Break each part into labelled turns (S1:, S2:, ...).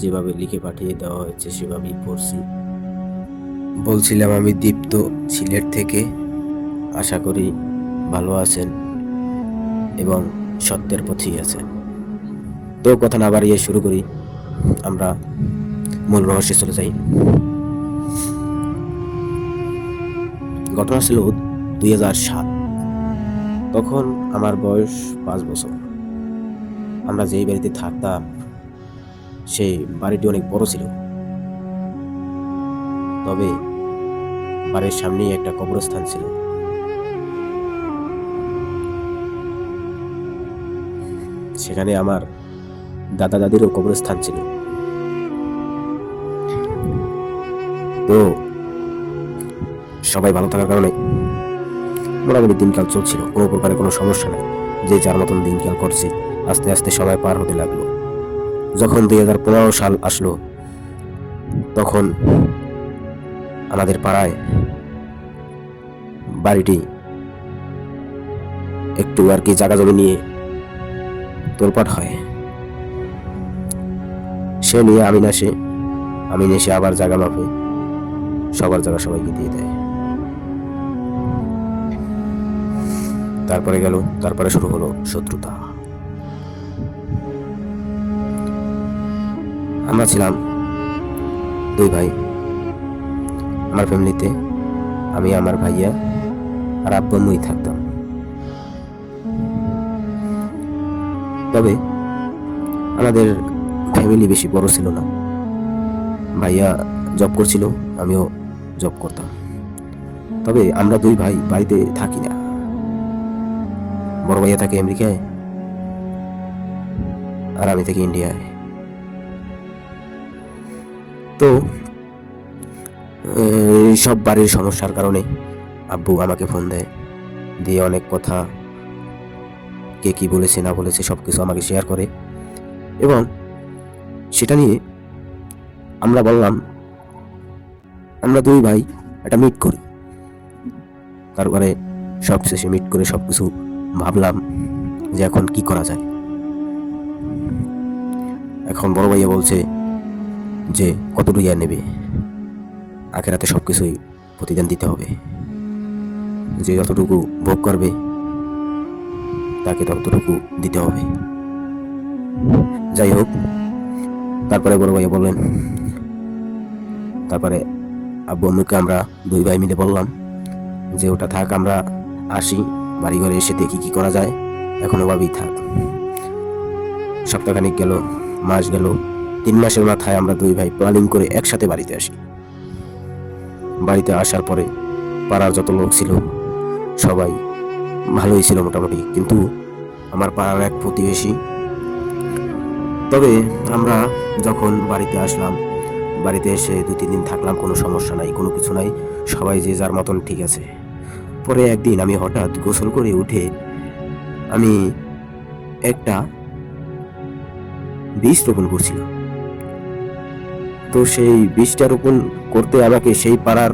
S1: যেভাবে লিখে পাঠিয়ে দেওয়া হয়েছে সেভাবেই পড়ছি। বলছিলাম আমি দীপ্ত, সিলেট থেকে। আশা করি ভালো আছেন এবং সত্যের পথেই আছেন। তো কথা না বাড়িয়ে শুরু করি, আমরা মূল রহস্যে চলে যাই। ঘটনা ছিল 2007। তখন আমার বয়স 5 বছর। আমরা যেই বাড়িতে থাকতাম সেই বাড়িটি অনেক বড় ছিল, তবে বাড়ির সামনেই একটা কবরস্থান ছিল। সেখানে আমার দাদা দাদিরও কবরস্থান ছিল। তো সবাই ভালো থাকার কারণে মোটামুটি দিনকাল চলছিল, কোনো প্রকারে কোনো সমস্যা নেই। যে যার মতন দিনকাল করছে, আস্তে আস্তে সবাই পার হতে লাগলো। যখন 2015 সাল আসলো, তখন আমাদের পাড়ায় বাড়িটি একটু আর কি জায়গা জমি নিয়ে তোলপাট হয়। সে নিয়ে আমিন এসে আবার জায়গা মাপে সবার জায়গা সবাইকে দিয়ে দেয়। তারপরে শুরু হলো শত্রুতা। আমরা ছিলাম 2 ভাই। আমার ফ্যামিলিতে আমি, আমার ভাইয়া আর আব্বু আম্মুই থাকতাম। তবে আমাদের ফ্যামিলি বেশি বড় ছিল না। ভাইয়া জব করছিল, আমিও জব করতাম। তবে আমরা 2 ভাই বাড়িতে থাকি না। বড় ভাইয়া থাকে আমেরিকায় আর আমি থাকি ইন্ডিয়ায়। তো সব বাড়ির সমস্যার কারণে আব্বু আমাকে ফোন দেয়, দিয়ে অনেক কথা, কে কি বলেছে না বলেছে সবকিছু আমাকে শেয়ার করে। এবং সেটা নিয়ে আমরা বললাম আমরা 2 ভাই একটা মিট করি। তারপরে সবশেষে মিট করে সবকিছু ভাবলাম যে এখন কি করা যায়। এখন বড় ভাইয়া বলছে যে কতটুকু নেবে, আখেরাতে সবকিছুই প্রতিদান দিতে হবে, যে যতটুকু ভোগ করবে তাকে ততটুকু দিতে হবে। যাই হোক, তারপরে বড় ভাইয়া বললেন, তারপরে আব্বু আম্মুকে আমরা 2 ভাই মিলে বললাম যে ওটা থাক, আমরা আসি, বাড়িঘরে এসে দেখি কি করা যায়, এখন ওভাবেই থাক। সপ্তাহখানিক গেল, মাস গেল। 3 মাসের মাথায় আমরা 2 ভাই প্ল্যানিং করে একসাথে বাড়িতে আসি। বাড়িতে আসার পরে পাড়ার যত লোক ছিল সবাই ভালোই ছিল মোটামুটি, কিন্তু আমার পাড়ার এক প্রতিবেশী। তবে আমরা যখন বাড়িতে আসলাম, বাড়িতে এসে 2-3 দিন থাকলাম, কোনো সমস্যা নাই, কোনো কিছু নাই, সবাই যে যার মতন ঠিক আছে। পরে একদিন আমি হঠাৎ গোসল করে উঠে আমি একটা বীজ রোপণ করছিলাম। তো সেই বীজটা রোপণ করতে আমাকে সেই পাড়ার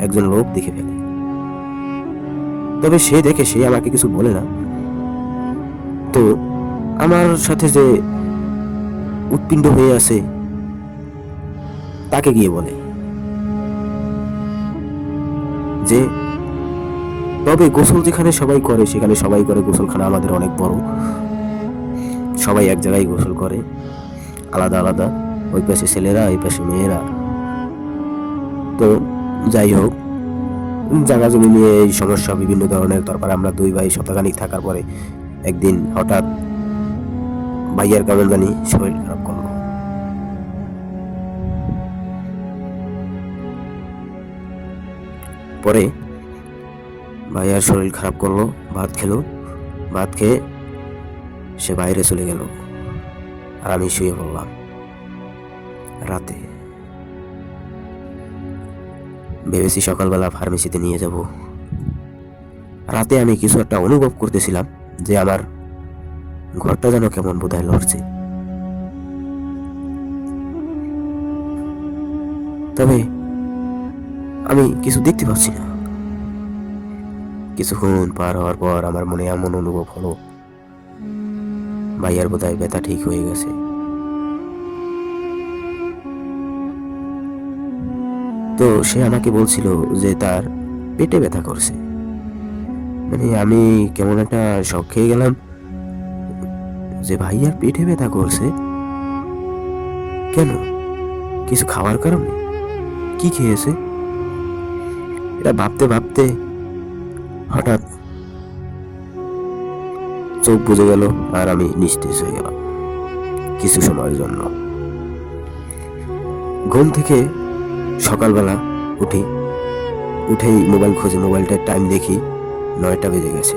S1: একজন লোক দেখে ফেলে। তবে সে আমাকে কিছু বলে না। তো আমার সাথে যে উৎপিণ্ড হয়ে আছে তাকে গিয়ে বলে যে, তবে গোসল যেখানে সবাই করে সেখানে সবাই করে, গোসলখানা আমাদের অনেক বড়, সবাই এক জায়গায় গোসল করে, আলাদা আলাদা, ওই পাশে ছেলেরা এই পাশে মেয়েরা। তো যাই হোক, জায়গা জমি নিয়ে এই সমস্যা বিভিন্ন ধরনের। তারপরে আমরা 2 ভাই সপ্তাহখানিক থাকার পরে একদিন হঠাৎ ভাইয়ার কেমন জানি শরীর খারাপ করলো। পরে ভাইয়ার শরীর খারাপ করলো, ভাত খেলো, ভাত খেয়ে সে বাইরে চলে গেল, আর আমি শুয়ে পড়লাম। রাতে ভেবেছি সকালবেলা ফার্মেসিতে নিয়ে যাব। রাতে আমি কিছু একটা অনুভব করতেছিলাম যে আমার ঘরটা যেন কেমন বোধহয় লড়ছে। তবে আমি কিছু দেখতে পাচ্ছি না। কিছুক্ষণ পার হওয়ার পর আমার মনে এমন অনুভব হলো ভাইয়ার বোধহয় ব্যথা ঠিক হয়ে গেছে। তো সে আমাকে বলছিল যে তার পেটে ব্যথা করছে। মানে আমি কেমন একটা শক খেয়ে গেলাম যে ভাইয়ার পেটে ব্যথা করছে কেন? কিছু খাওয়ার কারণে? কি খেয়েছে? এটা ভাবতে ভাবতে হঠাৎ চোখ বুজে গেল আর আমি নিস্তেজ হয়ে গেলাম কিছু সময়ের জন্য। ঘুম থেকে সকালবেলা উঠেই মোবাইল খুঁজে মোবাইলটার টাইম দেখি 9টা বেজে গেছে।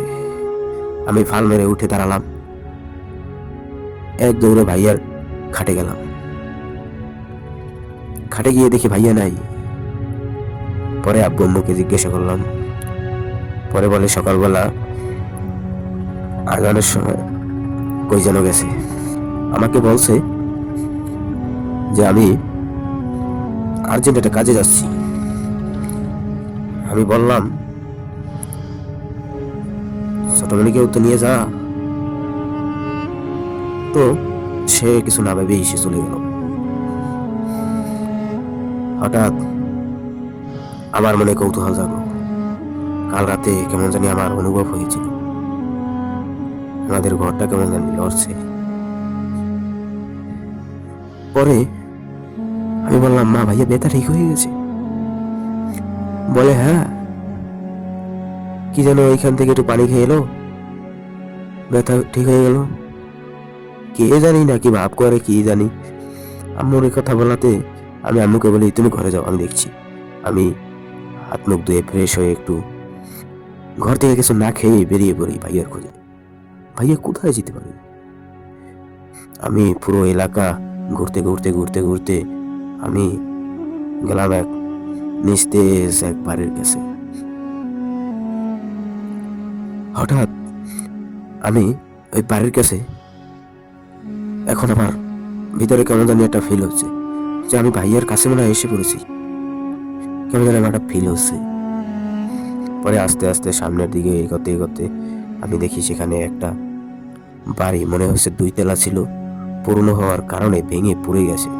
S1: আমি ফাল মেরে উঠে দাঁড়ালাম, এক দৌড়ে ভাইয়ার খাটে গেলাম। খাটে গিয়ে দেখি ভাইয়া নাই। পরে আব্বু আম্মুকে জিজ্ঞাসা করলাম। পরে বলে সকালবেলা আজানের সময় কই যেন গেছে। আমাকে বলছে যে আমি আর্জেন্ট একটা কাজে যাচ্ছি। আমি বললাম ছোটমণিকেও তো নিয়ে যা। তো সে কিছু না ভেবেই সে চলে গেল। হঠাৎ আমার মনে কৌতূহল জাগলো। কাল রাতে কেমন জানি আমার অনুভব হয়েছিল আমাদের ঘরটা কেমন জানি লড়ছে। পরে আমি বললাম, মা ভাইয়া ব্যথা ঠিক হয়ে গেছে? বলে হ্যাঁ, কি যেন ওইখান থেকে একটু পানি খেয়ে এলো, ব্যথা ঠিক হয়ে গেল। কে জানি না কি ভাব করে, কি জানি। আম্মুর এই কথা বলাতে আমি আম্মুকে বলি তুমি ঘরে যাও, আমি দেখছি। আমি হাত মুখ ধুয়ে ফ্রেশ হয়ে একটু ঘর থেকে কিছু না খেয়ে বেরিয়ে পড়ি ভাইয়ার খোঁজে। ভাইয়া কোথায় যেতে পারে? আমি পুরো এলাকা ঘুরতে ঘুরতে ঘুরতে ঘুরতে আমি গেলাম এক নিস্তেজ এক বাড়ির কাছে। হঠাৎ আমি ওই বাড়ির কাছে এখন আমার ভিতরে কেমন জানি একটা ফিল হচ্ছে যে আমি ভাইয়ার কাছে মনে হয় এসে পড়েছি। কেমন জানি আমার একটা ফিল হচ্ছে। পরে আস্তে আস্তে সামনের দিকে এগোতে এগোতে আমি দেখি সেখানে একটা বাড়ি, মনে হচ্ছে 2 তলা ছিল, পুরনো হওয়ার কারণে ভেঙে পড়ে গেছে।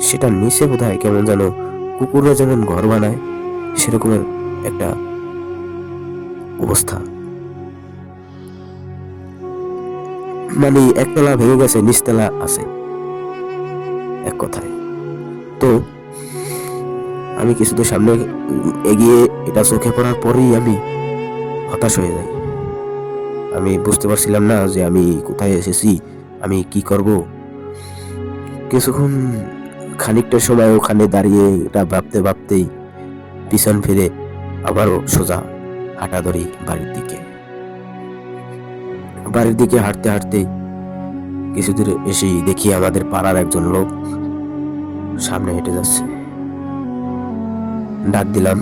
S1: সেটার নিচে বোধহয় কেমন যেন কুকুররা যেমন ঘর বানায় সেরকমের একটা অবস্থা। মানে একতলা ভেঙে গেছে, নিচতলা আছে এক কথায়। তো আমি কিছু তো সামনে এগিয়ে এটা চোখে পড়ার পরেই আমি হতাশ হয়ে যাই। আমি বুঝতে পারছিলাম না যে আমি কোথায় এসেছি, আমি কি করব। কিছুক্ষণ খানিকটা সময় ওখানে দাঁড়িয়ে এটা ভাবতে ভাবতেই পিছন ফিরে আবারও সোজা হাঁটা ধরি বাড়ির দিকে হাঁটতে হাঁটতে কিছু দূরে এসেই দেখি আমাদের পাড়ার একজন লোক সামনে হেঁটে যাচ্ছে। ডাক দিলাম।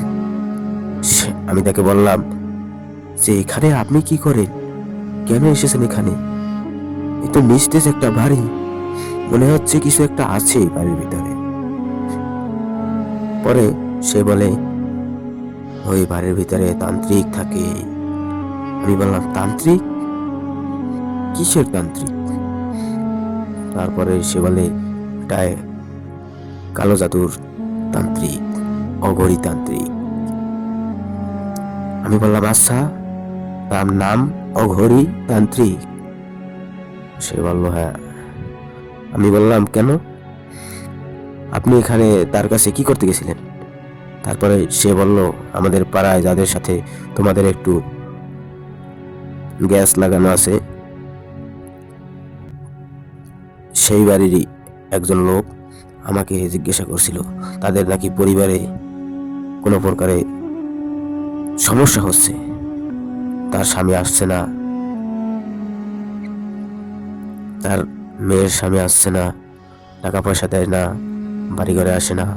S1: আমি তাকে বললাম যে এখানে আপনি কি করেন, কেন এসেছেন এখানে? এ তো নিস্তেজ একটা বাড়ি, মনে হচ্ছে কিছু একটা আছে বাড়ির ভিতরে। পরে সে বলে ওই বাড়ির ভিতরে তান্ত্রিক থাকে। আমি বললাম তান্ত্রিক? কিসের তান্ত্রিক? তারপরে সে বলে এটায় কালো জাদুর তান্ত্রিক, অঘরী তান্ত্রিক। আমি বললাম আচ্ছা, তার নাম অঘরী তান্ত্রিক? সে বলল হ্যাঁ। আমি বললাম কেন, আপনি এখানে তার কাছে কি করতে গেছিলেন? তারপরে সে বলল আমাদের পাড়ায় যাদের সাথে তোমাদের একটু গ্যাস লাগানো আছে সেই বাড়িরই একজন লোক আমাকে জিজ্ঞাসা করছিল তাদের নাকি পরিবারে কোনো প্রকারে সমস্যা হচ্ছে, তার স্বামী আসছে না, তার মেয়ের স্বামী আসছে না, টাকা পয়সা দেয় না, বাড়ি ঘরে আসে না,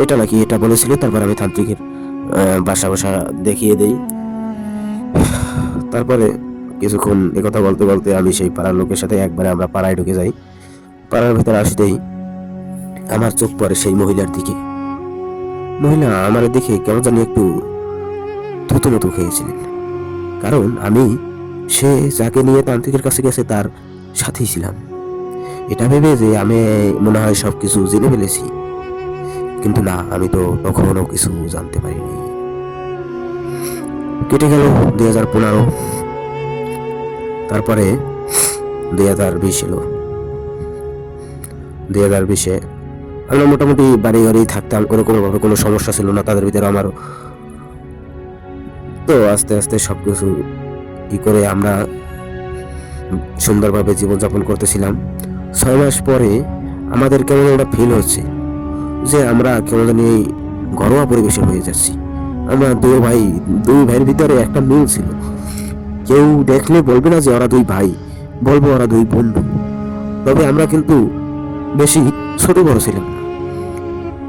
S1: এটা নাকি এটা বলেছিল। তারপর আমি তান্ত্রিকের বাসা দেখিয়ে দেই। তারপরে কিছুক্ষণ একথা বলতে বলতে আমি সেই পাড়ার লোকের সাথে একবারে আমরা পাড়ায় ঢুকে যাই। পাড়ার ভেতরে আসতেই আমার চোখ পড়ে সেই মহিলার দিকে। মহিলা আমার দেখে কেমন জানি একটু থুতুমতু খেয়েছিলেন, কারণ আমি সে যাকে নিয়ে তান্ত্রিকের কাছে গেছে তার সাথেই ছিলাম। এটা ভেবে যে আমি মনে হয় সবকিছু জেনে ফেলেছি, কিন্তু না, আমি তো তখনও কিছু জানতে পারিনি। কেটে গেল 2015, তারপরে 2020 এলো। 2020-এ আমরা মোটামুটি বাড়ি ঘরেই থাকতাম, ওরকমভাবে কোনো সমস্যা ছিল না তাদের ভিতরে আমারও। তো আস্তে আস্তে সবকিছু করে আমরা সুন্দরভাবে জীবনযাপন করতেছিলাম। 6 মাস পরে আমাদের কেমন একটা ফিল হচ্ছে যে আমরা কেমন জানি ঘরোয়া পরিবেশে হয়ে যাচ্ছি। আমরা দুই ভাইয়ের ভিতরে একটা মিল ছিল। কেউ দেখলে বলবে না যে ওরা দুই ভাই, বলবো ওরা দুই বন্ধু। তবে আমরা কিন্তু বেশি ছোট বড় ছিলাম না।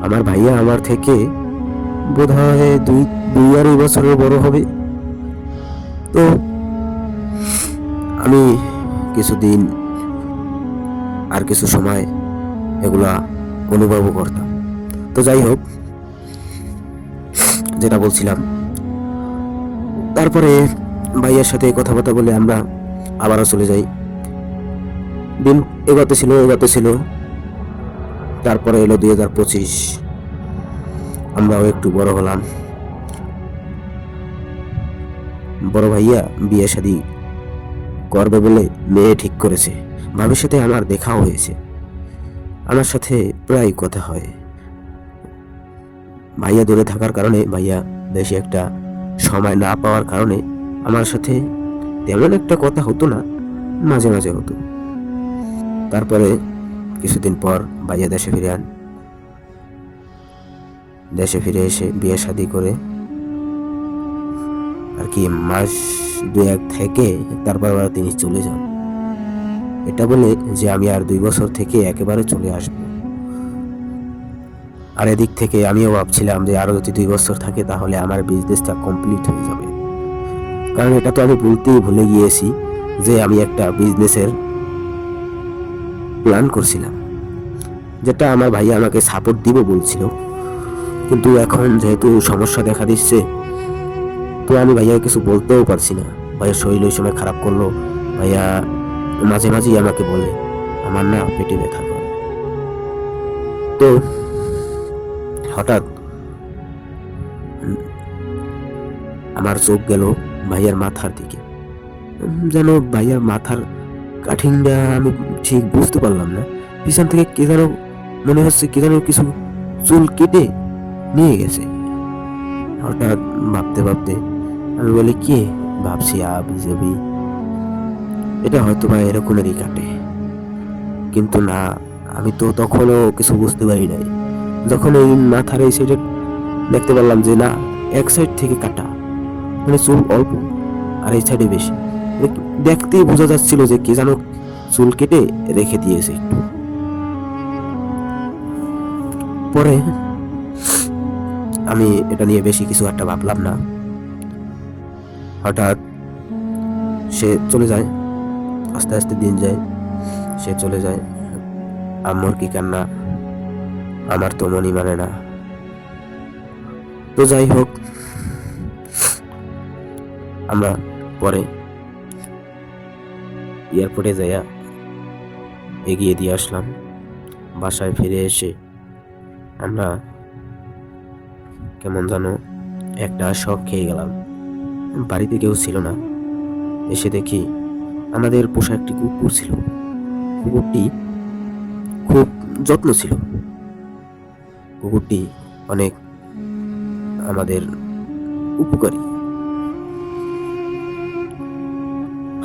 S1: আমার ভাইয়া আমার থেকে বোধহয় দুই 2.5 বছরের বড় হবে। তো আমি কিছুদিন আর কিছু সময় এগুলা অনুভবও করতাম। তো যাই হোক, যেটা বলছিলাম, তারপরে ভাইয়ের সাথে কথাবার্তা বলে আমরা আবারও চলে যাই। দিন এগোতে ছিল। তারপরে এলো 2025, আমরাও একটু বড় হলাম। বড় ভাইয়া বিয়ে শাদী করবে বলে মেয়ে ঠিক করেছে। ভাবির সাথে আমার দেখাও হয়েছে, আমার সাথে প্রায় কথা হয়। ভাইয়া দূরে থাকার কারণে, ভাইয়া বেশি একটা সময় না পাওয়ার কারণে আমার সাথে তেমন একটা কথা হতো না, মাঝে মাঝে হতো। তারপরে কিছুদিন পর ভাইয়া দেশে ফিরে এসে বিয়ে শাদী করে আর কি মাস 2-1 থেকে তারপর আবার তিনি চলে যান। এটা বলে যে আমি আর 2 বছর থেকে একেবারে চলে আসব। আর এদিক থেকে আমিও ভাবছিলাম যে আরো যদি 2 বছর থাকে তাহলে আমার বিজনেসটা কমপ্লিট হয়ে যাবে। কারণ এটা তো আমি ভুলে গিয়েছি যে আমি একটা বিজনেসের প্ল্যান করছিলাম, যেটা আমার ভাইয়া আমাকে সাপোর্ট দিব বলছিল। কিন্তু এখন যেহেতু সমস্যা দেখা দিচ্ছে, তো আমি ভাইয়া কিছু বলতেও পারছি না। ভাইয়ের শরীর ওই সময় খারাপ করলো। ভাইয়া মাঝে মাঝেই আমাকে বলে আমার না পেটে ব্যথা করে। তো হঠাৎ আমার চোখ গেল ভাইয়ার মাথার দিকে। যেন ভাইয়ার মাথার কাঠিংটা আমি ঠিক বুঝতে পারলাম না। পিছন থেকে কে যেন, মনে হচ্ছে কে যেন কিছু চুল কেটে নিয়ে গেছে। হঠাৎ ভাবতে আমি বলি, কে? ভাবছি আবি এটা হয়তো বা এরকমেরই কাটে। কিন্তু না, আমি তো তখনও কিছু বুঝতে পারি নাই। যখন এই মাথার এই সাইডে দেখতে পারলাম যে না, এক সাইড থেকে কাটা, মানে চুল অল্প আর এই সাইডে বেশি। দেখতেই বোঝা যাচ্ছিল যে কে যেন চুল কেটে রেখে দিয়েছে একটু। পরে আমি এটা নিয়ে বেশি কিছু একটা ভাবলাম না। হঠাৎ সে চলে যায়, আস্তে আস্তে দিন যায়, সে চলে যায়। আম্মুর কি কান্না, আমার তো মনই মানে না। তো যাই হোক, আমরা পরে এয়ারপোর্টে যাইয়া এগিয়ে দিয়ে আসলাম। বাসায় ফিরে এসে আমরা কেমন যেন একটা শক খেয়ে গেলাম। বাড়িতে কেউ ছিল না। এসে দেখি আমাদের পোষা একটি কুকুর ছিল। কুকুরটি খুব যত্ন ছিল। কুকুরটি অনেক আমাদের উপকারী।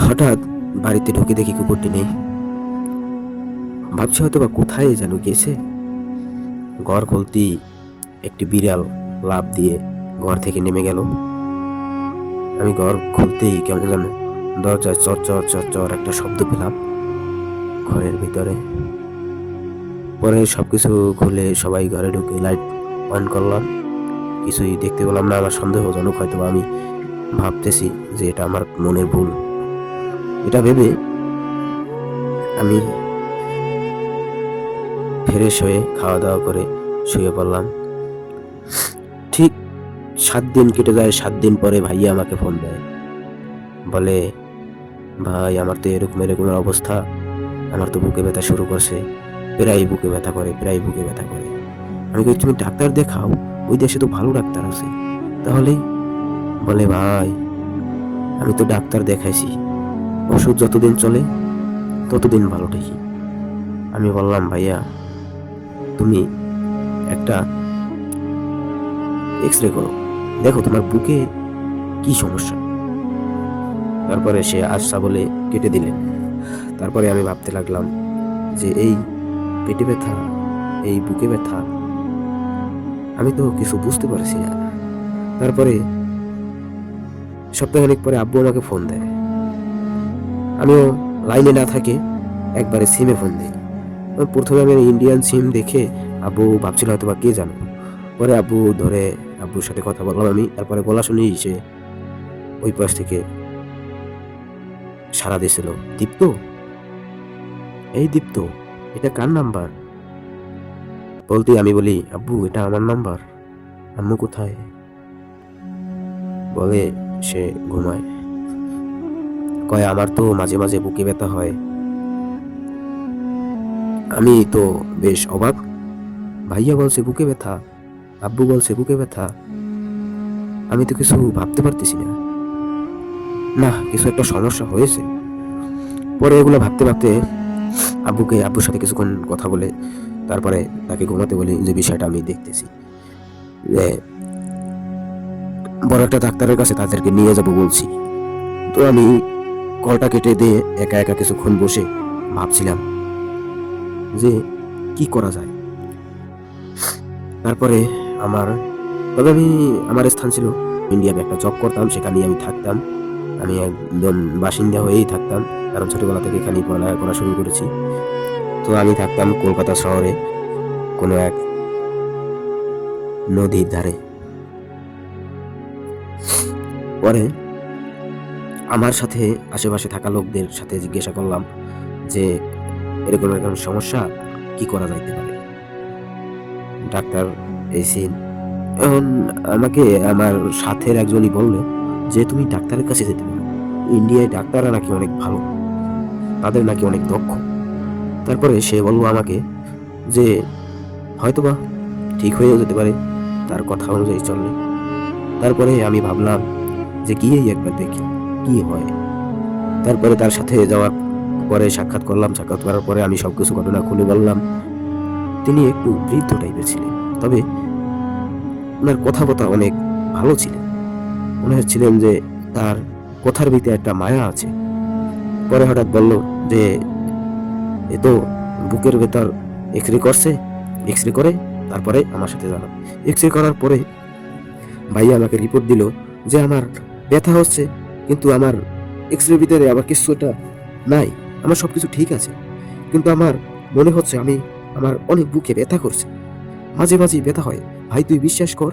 S1: হঠাৎ বাড়িতে ঢুকে দেখি কুকুরটি নেই। ভাবছি হয়তো বা কোথায় যেন গেছে। ঘর খুলতেই একটি বিড়াল লাফ দিয়ে ঘর থেকে নেমে গেল। আমি ঘর খুলতেই কেমন যেন দরজায় চর চর চর চর একটা শব্দ পেলাম ঘরের ভিতরে। পরে সবকিছু খুলে সবাই ঘরে ঢুকে লাইট অন করলাম, কিছুই দেখতে পেলাম না। আমার সন্দেহজনক, হয়তো আমি ভাবতেছি যে এটা আমার মনের ভুল। এটা ভেবে আমি ফ্রেশ হয়ে খাওয়া দাওয়া করে শুয়ে পড়লাম। ঠিক 7 দিন কেটে যায়। 7 দিন পরে ভাইয়া আমাকে ফোন দেয়, বলে, ভাই আমার তো এরকম অবস্থা, আমার তো বুকে ব্যথা শুরু করছে, প্রায় বুকে ব্যথা করে। আমি কই তুমি ডাক্তার দেখাও, ওই দেশে তো ভালো ডাক্তার আছে। তাহলেই বলে ভাই আমি তো ডাক্তার দেখাইছি, ওষুধ যতদিন চলে ততদিন ভালো থাকি। আমি বললাম ভাইয়া তুমি একটা এক্স-রে করো, দেখো তোমার বুকে কি সমস্যা। তারপরে সে আচ্ছা বলে কেটে দিলেন। তারপরে আমি ভাবতে লাগলাম যে এই পেটে ব্যথা, এই বুকে ব্যথা, আমি তো কিছু বুঝতে পারছি না। তারপরে সপ্তাহখানেক পরে আব্বু আমাকে ফোন দেয়, আমিও লাইনে না থাকে একবারে সিমে ফোন দিই। প্রথমে আমি ইন্ডিয়ান সিম দেখে আব্বু ভাবছিল হয়তো বা কে জানো। পরে আব্বু ধরে আব্বুর সাথে কথা বললাম আমি, তারপরে গলা শুনি সে ওই পাশ থেকে সাড়া দিয়েছিল, দীপ্ত, এই দীপ্ত, এটা কার নাম্বার? বলতেই আমি বলি আব্বু এটা আমার নাম্বার। আম্মু কোথায়? বলে সে ঘুমায়। কয় আমার তো মাঝে মাঝে বুকে ব্যথা হয়। আমি তো বেশ অবাক, ভাইয়া বলছে বুকে ব্যথা, আব্বু বলছে বুকে ব্যথা, আমি তো কিছু ভাবতে পারতেছি না, না কিছু একটা সমস্যা হয়েছে। পরে এগুলো ভাবতে ভাবতে আব্বুর সাথে কিছুক্ষণ কথা বলে তারপরে তাকে ঘুমাতে বলি যে বিষয়টা আমি দেখতেছি, যে বড় একটা ডাক্তারের কাছে তাদেরকে নিয়ে যাব বলছি। তো আমি কলটা কেটে দিয়ে একা একা কিছুক্ষণ বসে ভাবছিলাম যে কি করা যায়। তারপরে তবে আমার স্থান ছিল ইন্ডিয়াতে, একটা জব করতাম, সেখানেই আমি থাকতাম। আমি একদম বাসিন্দা হয়েই থাকতাম, কারণ ছোটবেলা থেকে এখানেই পড়ালেখা করা শুরু করেছি। তো আমি থাকতাম কলকাতা শহরে কোনো এক নদীর ধারে। পরে আমার সাথে আশেপাশে থাকা লোকদের সাথে জিজ্ঞাসা করলাম যে এরকম এরকম সমস্যা, কি করা যাইতে পারে। ডাক্তার এসে এখন আমাকে আমার সাথের একজনই বলল যে তুমি ডাক্তারের কাছে যেতে পারো, ইন্ডিয়ায় ডাক্তাররা নাকি অনেক ভালো, তাদের নাকি অনেক দক্ষ। তারপরে সে বলল আমাকে যে হয়তোবা ঠিক হয়েও যেতে পারে তার কথা অনুযায়ী চললে। তারপরে আমি ভাবলাম যে গিয়েই একবার দেখি কি হয়। তারপরে তার সাথে যাওয়ার পরে সাক্ষাৎ করলাম। সাক্ষাৎ করার পরে আমি সবকিছু ঘটনা খুলে বললাম। তিনি একটু বৃদ্ধ টাইপের ছিলেন, তবে ওনার কথাবার্তা অনেক ভালো ছিলেন, মনে হচ্ছিলেন যে তার কথার ভিতরে একটা মায়া আছে। পরে হঠাৎ বলল যে এ তো বুকের ভেতর এক্স-রে করছে, এক্স-রে করে তারপরে আমার সাথে জানাও। এক্স-রে করার পরে ভাইয়া আমাকে রিপোর্ট দিল যে আমার ব্যথা হচ্ছে, কিন্তু আমার এক্স-রে ভিতরে আবার কিছুটা নাই, আমার সবকিছু ঠিক আছে, কিন্তু আমার মনে হচ্ছে আমার অনেক বুকে ব্যথা করছে, মাঝে মাঝে ব্যথা হয়, ভাই তুই বিশ্বাস কর।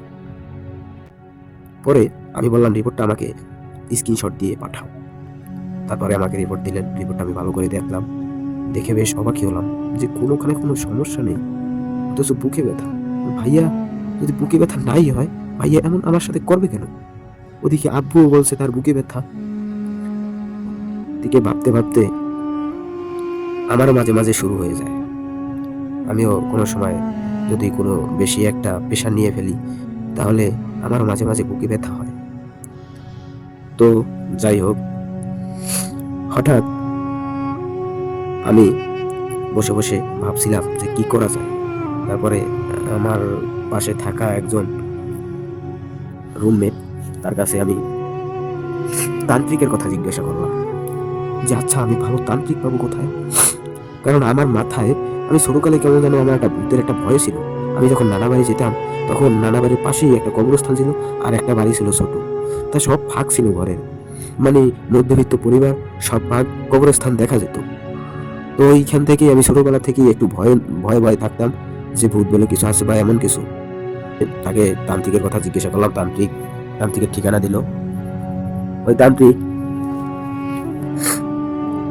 S1: পরে আমি বললাম রিপোর্টটা আমাকে স্ক্রিনশট দিয়ে পাঠাও। তারপরে আমাকে রিপোর্ট দিলেন। রিপোর্টটা আমি ভালো করে দেখলাম, দেখে বেশ অবাকই হলাম যে কোনোখানে কোনো সমস্যা নেই, অথচ বুকে ব্যথা। ভাইয়া যদি বুকে ব্যথা নাই হয়, ভাইয়া এমন আমার সাথে করবে কেন? ওদিকে আব্বুও বলছে তার বুকে ব্যথা। দিকে ভাবতে ভাবতে আমারও মাঝে মাঝে শুরু হয়ে যায়। আমিও কোনো সময় যদি কোনো বেশি একটা প্রেশার নিয়ে ফেলি, তাহলে আমারও মাঝে মাঝে বুকে ব্যথা হয়। তো যাই হোক, হঠাৎ আমি বসে বসে ভাবছিলাম যে কি করা যায়। তারপরে আমার পাশে থাকা একজন রুমমেট, তার কাছে আমি তান্ত্রিকের কথা জিজ্ঞাসা করলাম যে আচ্ছা আমি ভালো তান্ত্রিক পাবো কোথায়? কারণ আমার মাথায়, আমি ছোটকালে কেমন যেন আমার একটা ভূতের একটা ভয় ছিল। আমি যখন নানা বাড়ি যেতাম, তখন নানা বাড়ির পাশেই একটা কবরস্থান ছিল, আর একটা বাড়ি ছিল ছোট, তা সব ফাঁক ছিল ঘরের, মানে মধ্যবিত্ত পরিবার, সব ফাঁক, কবরস্থান দেখা যেত। তো এইখান থেকে আমি ছোটবেলা থেকেই একটু ভয় ভয় ভয় থাকতাম যে ভূত বলে কিছু আছে বা এমন কিছু। তাকে তান্ত্রিকের কথা জিজ্ঞাসা করলাম, তান্ত্রিকের ঠিকানা দিল। ওই তান্ত্রিক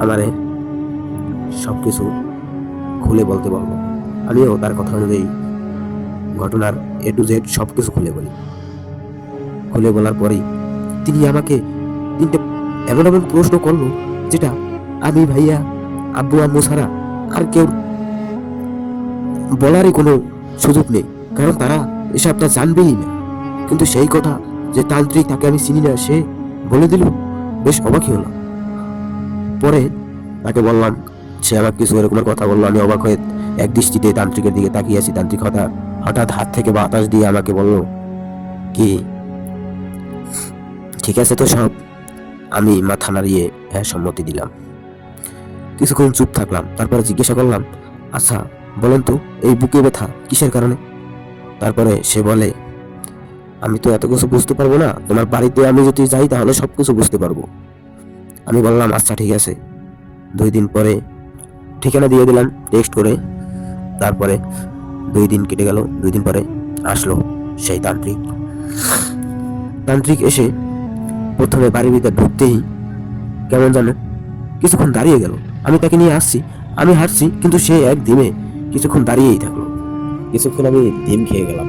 S1: আমারে সবকিছু খুলে বলতে বলবো। আমিও তার কথা অনুযায়ী ঘটনার A to Z সবকিছু খুলে বলি। খুলে বলার পরেই তিনি আমাকে তিনটে এমন এমন প্রশ্ন করলো, যেটা আমি, ভাইয়া, আব্বু আম্মু ছাড়া আর কেউ বলারই কোনো সুযোগ নেই, কারণ তারা এসব তা জানবেই না। কিন্তু সেই কথা যে তান্ত্রিক, তাকে আমি চিনি না, সে বলে দিল, বেশ অবাকই হলাম। পরে তাকে বললাম, সে আমার কিছু এরকমের কথা বললো। আমি অবাক হয়ে এক দৃষ্টিতে তান্ত্রিকের দিকে তাকিয়ে আছি। তান্ত্রিক হঠাৎ হঠাৎ হাত থেকে বাতাস দিয়ে আমাকে বলল, কি ঠিক আছে তো সব? আমি মাথা নাড়িয়ে হ্যাঁ সম্মতি দিলাম। কিছুক্ষণ চুপ থাকলাম, তারপরে জিজ্ঞাসা করলাম, আচ্ছা বলেন তো, এই বুকে ব্যথা কিসের কারণে? তারপরে সে বলে, আমি তো এত কিছু বুঝতে পারবো না, তোমার বাড়িতে আমি যদি যাই তাহলে সবকিছু বুঝতে পারবো। আমি বললাম, আচ্ছা ঠিক আছে। 2 দিন পরে ঠিকানা দিয়ে দিলাম টেক্সট করে। তারপরে 2 দিন কেটে গেল। 2 দিন পরে আসলো সেই তান্ত্রিক। তান্ত্রিক এসে প্রথমে বাড়ির ভিতরে ঢুকতেই কেমন যেন কিছুক্ষণ দাঁড়িয়ে গেল। আমি তাকে নিয়ে আসছি, আমি হাঁটছি, কিন্তু সে এক ধিমে কিছুক্ষণ দাঁড়িয়েই থাকলো। কিছুক্ষণ আমি ডিম খেয়ে গেলাম।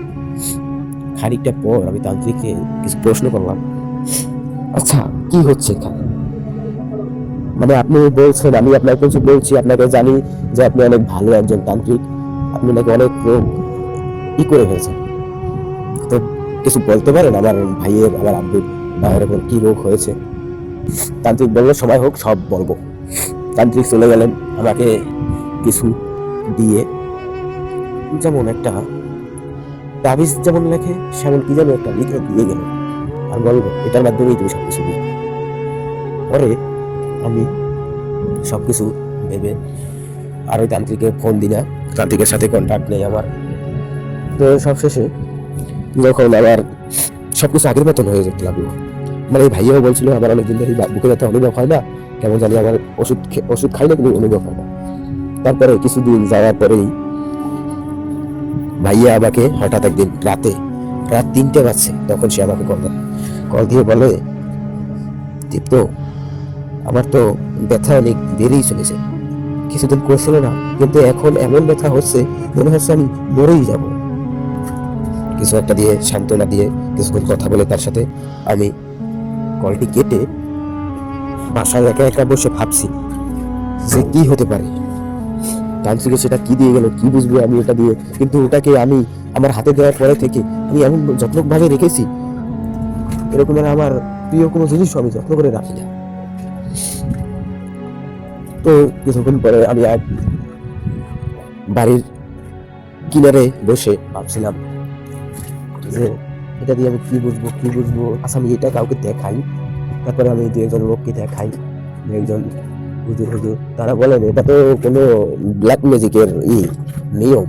S1: খানিকটা পর আমি তান্ত্রিককে কিছু প্রশ্ন করলাম, আচ্ছা কি হচ্ছে এখানে? মানে আপনি বলছেন, আমি আপনাকে কিছু বলছি, আপনাকে জানি যে আপনি অনেক ভালো একজন তান্ত্রিক, আপনি নাকি অনেক রোগ করে ফেলছেন, তো কিছু বলতে পারেন আমার ভাইয়ের, আমার আব্বুর বা এরকম কি রোগ হয়েছে? তান্ত্রিক বললো, সময় হোক সব বলবো। তান্ত্রিক চলে গেলেন, আমাকে কিছু দিয়ে, যেমন একটা তাবিজ যেমন লেখে সেমন কি যেন একটা লিখে দিয়ে গেল, আর বলবো এটার মাধ্যমেই তুমি সবকিছু বুঝবে। পরে আমি সবকিছু ভেবে আর ওই তান্ত্রিকে ফোন দিলাম, তান্ত্রিকের সাথে কন্ট্যাক্ট নেই আমার। তো সবশেষে যখন আমার সবকিছু আগের মতন হয়ে যেতে লাগলো, মানে এই ভাইয়াও বলছিল আমার অনেকদিন ধরে বুকে ব্যথা অনুভব হয় না, কেমন জানি আমার ওষুধ খাই না কিন্তু অনুভব হয় না। তারপরে কিছুদিন যাওয়ার পরেই ভাইয়া আমাকে হঠাৎ একদিন রাত 3টে বাজছে, তখন সে আমাকে কল দিয়ে বলে, দীপ্ত, আমার তো ব্যথা অনেক বেড়েই চলেছে, কিছুদিন করছিল না, কিন্তু এখন এমন ব্যথা হচ্ছে মনে হচ্ছে আমি মরেই যাব। কিছু একটা দিয়ে সান্ত্বনা দিয়ে কিছুক্ষণ কথা বলে তার সাথে আমি কলটি কেটে বাসায় একা একা বসে ভাবছি যে কি হতে পারে। তান্ত্রিকে সেটা কি দিয়ে গেল, কি বুঝবো আমি এটা দিয়ে? কিন্তু ওটাকে আমি আমার হাতে দেওয়ার পরে থেকে আমি এমন যত্নভাবে রেখেছি, এরকম আমার প্রিয় কোনো জিনিস আমি যত্ন করে রাখি না। তো কিছুক্ষণ পরে আমি এক বাড়ির কিনারে বসে ভাবছিলাম যে এটা দিয়ে আমি কি বুঝবো। আচ্ছা আমি এটা কাউকে দেখাই, তারপরে আমি 2-1 লোককে দেখাই, 2-1 হুজুর, তারা বলেন এটা তো কোনো ব্ল্যাক ম্যাজিকের নিয়ম,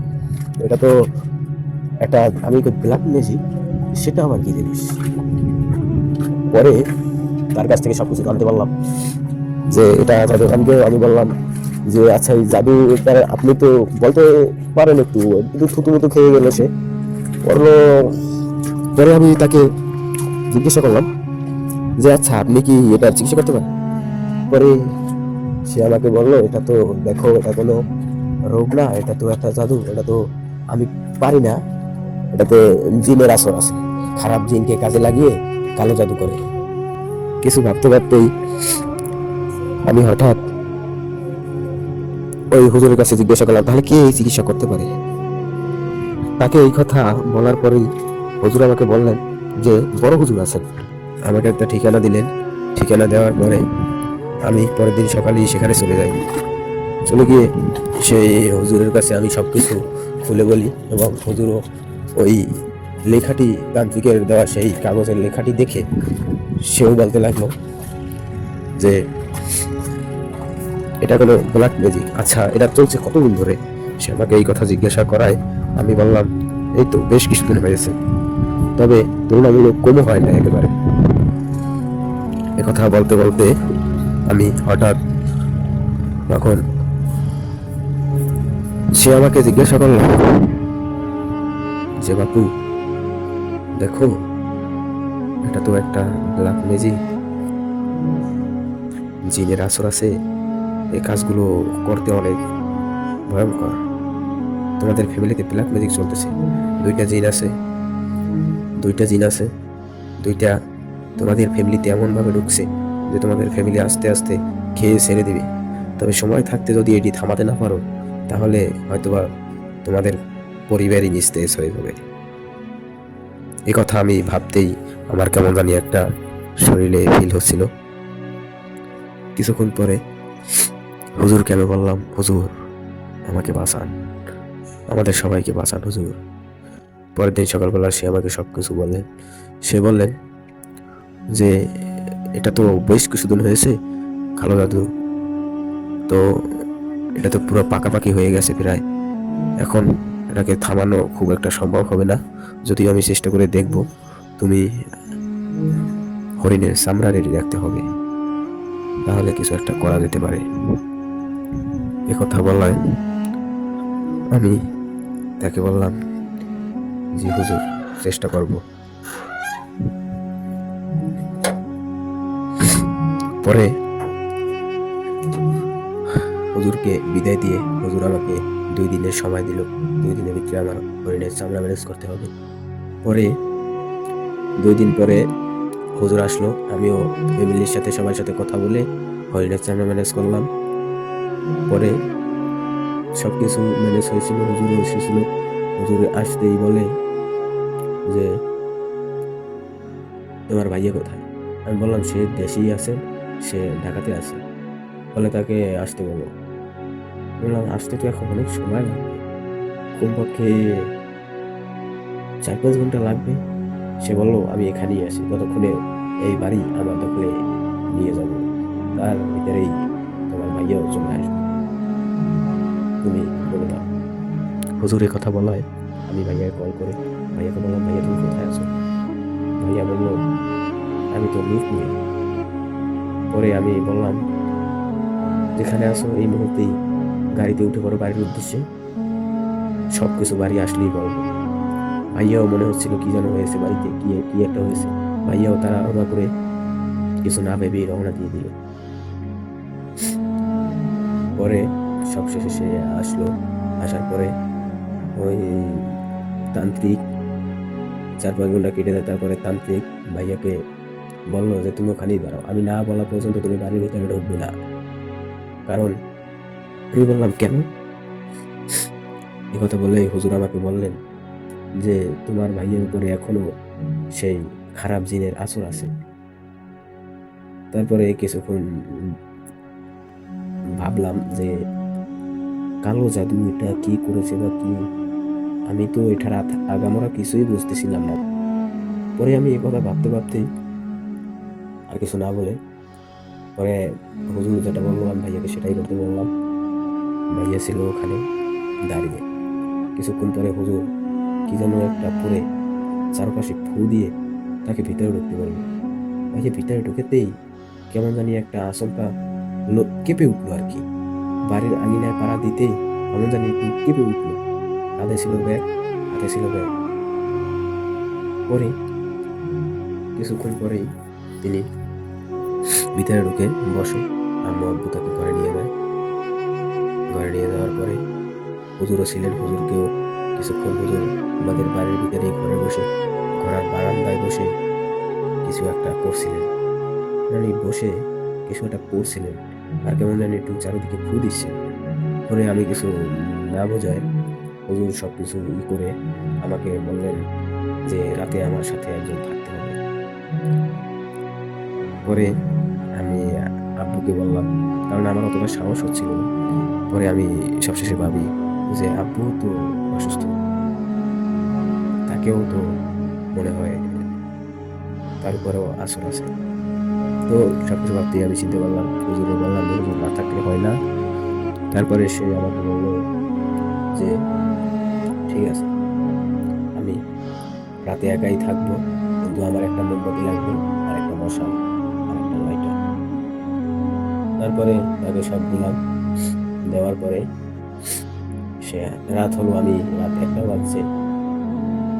S1: এটা তো একটা, আমি ব্ল্যাক ম্যাজিক সেটা আমার কি জিনিস। পরে তার কাছ থেকে সবকিছু জানতে পারলাম যে এটা জাদু। আমি বললাম যে আচ্ছা এই জাদু আপনি তো বলতে পারেন একটু, কিন্তু থুতু খেয়ে গেল সে বললো। পরে আমি তাকে জিজ্ঞাসা করলাম যে আচ্ছা আপনি কি এটা চিকিৎসা করতে পারেন? পরে সে আমাকে বললো, এটা তো দেখো, এটা কোনো রোগ না, এটা তো একটা জাদু, এটা তো আমি পারি না, এটাতে জিনের আসর আছে, খারাপ জিনকে কাজে লাগিয়ে কালো জাদু করে। কিছু ভাবতে ভাবতেই আমি হঠাৎ ওই হুজুরের কাছে জিজ্ঞাসা করলাম, তাহলে কে এই চিকিৎসা করতে পারে? তাকে এই কথা বলার পরেই হুজুর আমাকে বললেন যে বড় হুজুর আছেন। আমাকে একটা ঠিকানা দিলেন। ঠিকানা দেওয়ার পরে আমি পরের দিন সকালেই সেখানে চলে যাই। চলে গিয়ে সেই হুজুরের কাছে আমি সবকিছু খুলে বলি, এবং হুজুরও ওই লেখাটি, তান্ত্রিকের দেওয়া সেই কাগজের লেখাটি দেখে সেও বলতে লাগলো যে এটা কোনো ব্ল্যাক ম্যাজিক। আচ্ছা এটা চলছে কতদিন ধরে? সে আমাকে এই কথা জিজ্ঞাসা করায় আমি বললাম, এই তো বেশ কিছুদিন হয়েছে, তবে তুলনামূলক কমও হয় না একেবারে। কথা বলতে বলতে আমি হঠাৎ তখন সে আমাকে জিজ্ঞাসা করল যে বাপু দেখো, এটা তো একটা ব্ল্যাক ম্যাজিক, জিনের আসর আছে, এই কাজগুলো করতে অনেক ভয়ঙ্কর। তোমাদের ফ্যামিলিতে ব্ল্যাক ম্যাজিক চলতেছে, 2টা জিন আছে, 2টা তোমাদের ফ্যামিলিতে এমনভাবে ঢুকছে যে তোমাদের ফ্যামিলি আস্তে আস্তে খেয়ে ছেড়ে দিবে। তবে সময় থাকতে যদি এটি থামাতে না পারো, তাহলে হয়তোবা তোমাদের পরিবারই নিস্তেজ হয়ে যাবে। এ কথা আমি ভাবতেই আমার কেমন জানি একটা শরীরে ফিল হচ্ছিল। কিছুক্ষণ পরে হুজুরকে আমি বললাম, হুজুর আমাকে বাঁচান, আমাদের সবাইকে বাঁচান হুজুর। পরের দিন সকালবেলা সে আমাকে সবকিছু বললেন। সে বললেন যে এটা তো বেশ কিছুদিন হয়েছে খালো দাদু, তো এটা তো পুরো পাকাপাকি হয়ে গেছে প্রায়, এখন এটাকে থামানো খুব একটা সম্ভব হবে না, যদিও আমি চেষ্টা করে দেখব। তুমি হরিণের চামড়া রেডি রাখতে হবে, তাহলে কিছু একটা করা যেতে পারে। এ কথা বলায় আমি তাকে বললাম, জি হুজুর, চেষ্টা করব। পরে হুজুরকে বিদায় দিয়ে হুজুর আমাকে 2 দিনের সময় দিল। 2 দিনের ভিতরে আমার হরিণের চামড়া ম্যানেজ করতে হবে। পরে 2 দিন পরে হুজুর আসলো। আমিও ফ্যামিলির সাথে সবার সাথে কথা বলে হরিণের চামড়া ম্যানেজ করলাম। পরে সবকিছু ম্যানেজ হয়েছিল, হুজুরও এসেছিল। হুজুর আসতেই বলে যে তোমার ভাইয়া কোথায়? আমি বললাম সে দেশেই আছে, সে ঢাকাতে আছে। বলে তাকে আসতে বলো। বললাম আসতে তো এখন অনেক সময় লাগবে, কমপক্ষে 4-5 ঘন্টা লাগবে। সে বলল আমি এখানেই আছি, ততক্ষণে এই বাড়ি আমার দখলে নিয়ে যাব, তার ভিতরেই তোমার ভাইয়াও চলে আসবে, তুমি বলে দাও। হুজুরের কথা বলায় আমি ভাইয়াকে কল করে ভাইয়াকে বললাম, ভাইয়া তুমি কোথায় আছো? ভাইয়া বলল আমি তো মিরপুরে। পরে আমি বললাম যেখানে আছো এই মুহূর্তেই গাড়িতে উঠে পড়ো বাড়ির উদ্দেশ্যে, সবকিছু বাড়ি আসলেই বলবো। ভাইয়াও মনে হচ্ছিল কি যেন হয়েছে বাড়িতে, কি কি একটা হয়েছে। ভাইয়াও তাড়াহুড়া করে কিছু না ভেবেই রওনা দিয়ে দিল। পরে সবশেষে সে আসলো। আসার পরে ওই তান্ত্রিক 4-5 ঘন্টা কেটে দেয়। তারপরে তান্ত্রিক ভাইয়াকে বললো যে তুমি ওখানেই দাঁড়াও, আমি না বলা পর্যন্ত তুমি বাড়ির ভিতরে ঢুকবে না। কারণ আমি বললাম কেন? কথা বলে হুজুর আমাকে বললেন যে তোমার ভাইয়ের উপরে এখনো সেই খারাপ জিনের আসর আছে। তারপরে কিছুক্ষণ ভাবলাম যে কালো জাদু এটা কি করেছে বা কি, আমি তো এটার আগামোড়া কিছুই বুঝতেছিলাম না। পরে আমি এই কথা ভাবতে ভাবতেই আর কিছু না বলে পরে হুজুর যেটা বললো আমি ভাইয়াকে সেটাই করতে বললাম। ভাইয়া ছিল ওখানে দাঁড়িয়ে। কিছুক্ষণ পরে হুজুর কি যেন একটা পরে চারপাশে ফু দিয়ে তাকে ভিতরে ঢুকতে বললো। ভাইয়া ভিতরে ঢুকেতেই কেমন জানি একটা আচমকা কেঁপে উঠলো আর কি। বাড়ির আঙিনায় পাড়া দিতেই কেমন জানি একটু কেঁপে উঠলো। কাঁধে ছিল ব্যাগ, হাতে ছিল ব্যাগ। পরে কিছুক্ষণ পরেই তিনি ভিতরে ঢুকে বসে। আম্মু আব্বু তাকে ঘরে নিয়ে যায়। ঘরে নিয়ে যাওয়ার পরে হুজুরও ছিলেন। হুজুরকেও কিছুক্ষণ হুজুর আমাদের বাড়ির ভিতরে ঘরে বসে ঘরের বারান্দায় বসে কিছু একটা করছিলেন, মানে বসে কিছু একটা করছিলেন আর কেমন জানি একটু চারিদিকে ফু দিচ্ছেন। পরে আমি কিছু না বোঝায় হুজুর সবকিছু করে আমাকে বললেন যে রাতে আমার সাথে একজন থাকতে হবে। পরে আমি আব্বুকে বললাম, কারণ আমার অতটা সাহস হচ্ছিল না। পরে আমি সবশেষে ভাবি যে আব্বু তো অসুস্থ, তাকেও তো মনে হয় তার উপরেও আসর আছে। তো সবকিছু ভাবতেই আমি চিনতে পারলাম, হুজুরে বললাম যে হুজুর না থাকলে হয় না। তারপরে সে আমাকে বলল যে ঠিক আছে, আমি রাতে একাই থাকবো, কিন্তু আমার একটা মোমবাতি লাগবে আর একটা মশাল আর একটা লাইটার। তারপরে তাকে সব দিলাম। দেওয়ার পরে সে রাত হলো, আমি রাত 1টা বাজছে,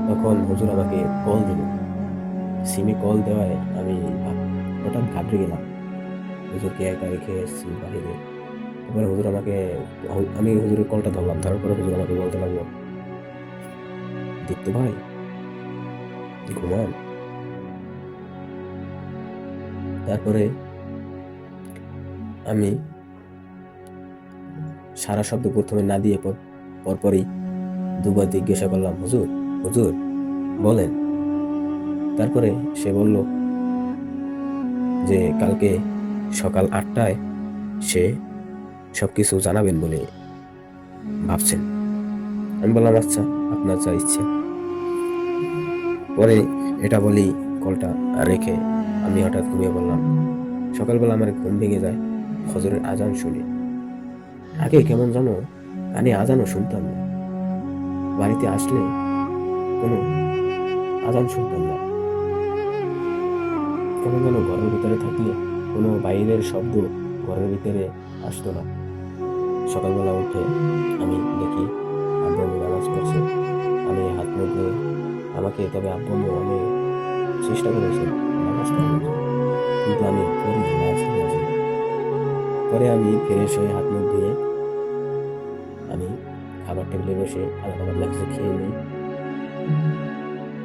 S1: তখন হুজুর আমাকে কল দিল। সিমে কল দেওয়ায় আমি হঠাৎ ঘাবড়ে গেলাম। হুজুরকে একা রেখে এসেছি বাহিরে। তারপরে হুজুর আমাকে আমি হুজুরের কলটা ধরলাম। ধরার পরে হুজুর আমাকে বলতে লাগলো, দীপ্ত ভাই ঘুমান। তারপরে আমি সারা শব্দ প্রথমে না দিয়ে পরপরই দুবার জিজ্ঞাসা করলাম, হুজুর হুজুর বলেন। তারপরে সে বলল যে কালকে সকাল 8টায় সে সবকিছু জানাবেন বলে ভাবছেন। আমি বললাম আচ্ছা, আপনার যা ইচ্ছে। পরে এটা বলেই কলটা রেখে আমি হঠাৎ ঘুমিয়ে পড়লাম। সকালবেলা আমার ঘুম ভেঙে যায় ফজরের আজান শুনে। আগে কেমন জানো কানে আজানও শুনতাম না, বাড়িতে আসলে কোনো আজান শুনতাম না। কেমন যেন ঘরের ভিতরে থাকলে কোনো বাইরের শব্দ ঘরের ভিতরে আসতো না। সকালবেলা উঠে আমি দেখি আব্বু আম্মু নামাজ পড়ছে। আমি হাত মুখ ধুয়ে আমাকে, তবে আব্বু আম্মু অনেক চেষ্টা করেছে নামাজ পড়ানোর জন্য, কিন্তু আমি পড়ি না, মাঝে মাঝে। পরে আমি ফ্রেশ হয়ে হাত মুখ ধুয়ে আমি খাবার টেবিলে বসে হালকা পাতলা কিছু খেয়ে নিই।